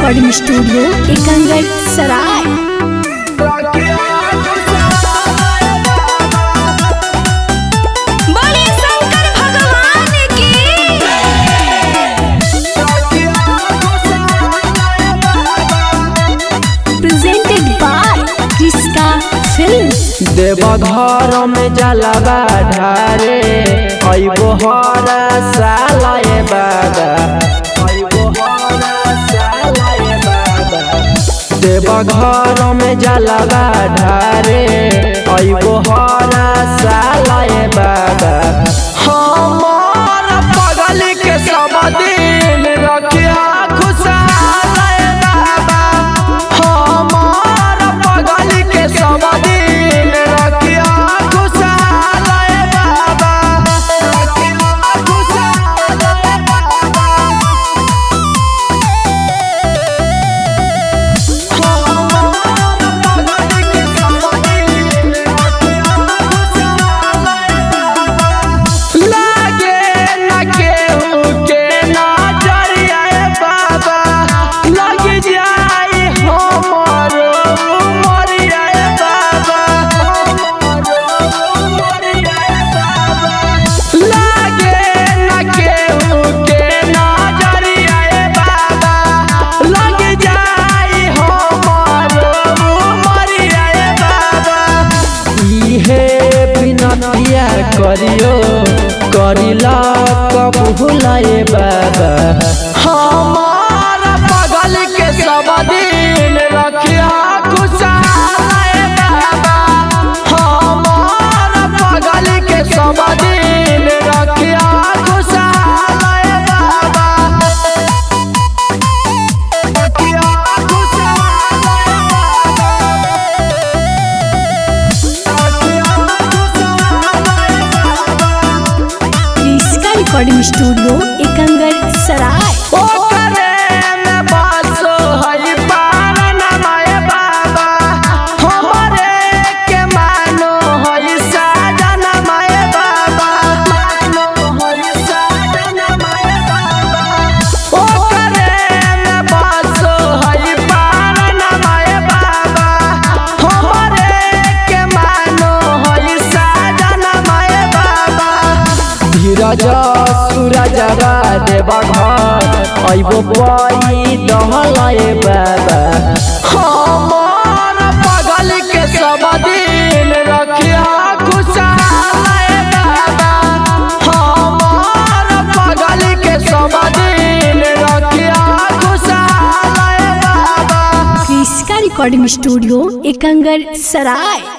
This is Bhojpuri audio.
रिकॉर्डिंग स्टूडियो एकंगड़ सराय। बोले शंकर भगवान की। प्रेजेंटेड बाय किसका फिल्म। देवघर में जलवा ढारे अइबो हर साल ए बाबा, अइबो हर साल ए बाबा। देवघर में जलवा ढारे अइबो हर साल ए बाबा। हमार पगल के सब दिन रखिया खुशहाल ए बाबा। हमार पगल के सब दिन रखिया खुशहाल ए बाबा, रखिया खुशहाल ए बाबा। हमार पगल के सब दिन रखिया खुशहाल ए बाबा। लागे न केहू के नजरिया ए बाबा, लग जाई हमर उमरिया ए बाबा, हमर उमरिया ए बाबा। लागे न केहू के नजरिया ए बाबा, लग जाई हमर उमरिया ए बाबा। इहे बिनतिया करियो करिला कबूल ए बाबा। हमार पगल के सब दिन रखिया खुशहाल ए बाबा। हमार पगल के सब दिन रखिया खुशहाल ए बाबा, रखिया खुशहाल ए बाबा, रखिया खुशहाल ए बाबा। इसका रिकॉर्डिंग स्टूडियो एकंगड़ सराय। ओकरे में बसो हई पारनमा ए बाबा, हमरे के मानो हई साजनमा ए बाबा, मानो हई साजनमा ए बाबा। ओकरे में बसो हई पारनमा ए बाबा, हमरे के मानो हई साजनमा ए बाबा। धीरज सूरज देवघर अइबो पाई दहल ए बाबा। हमार पगल के सब दिन रखिया खुशहाल ए बाबा। हमार पगल के सब दिन रखिया खुशहाल ए बाबा। इसका रिकॉर्डिंग स्टूडियो एकंगड़ सराय।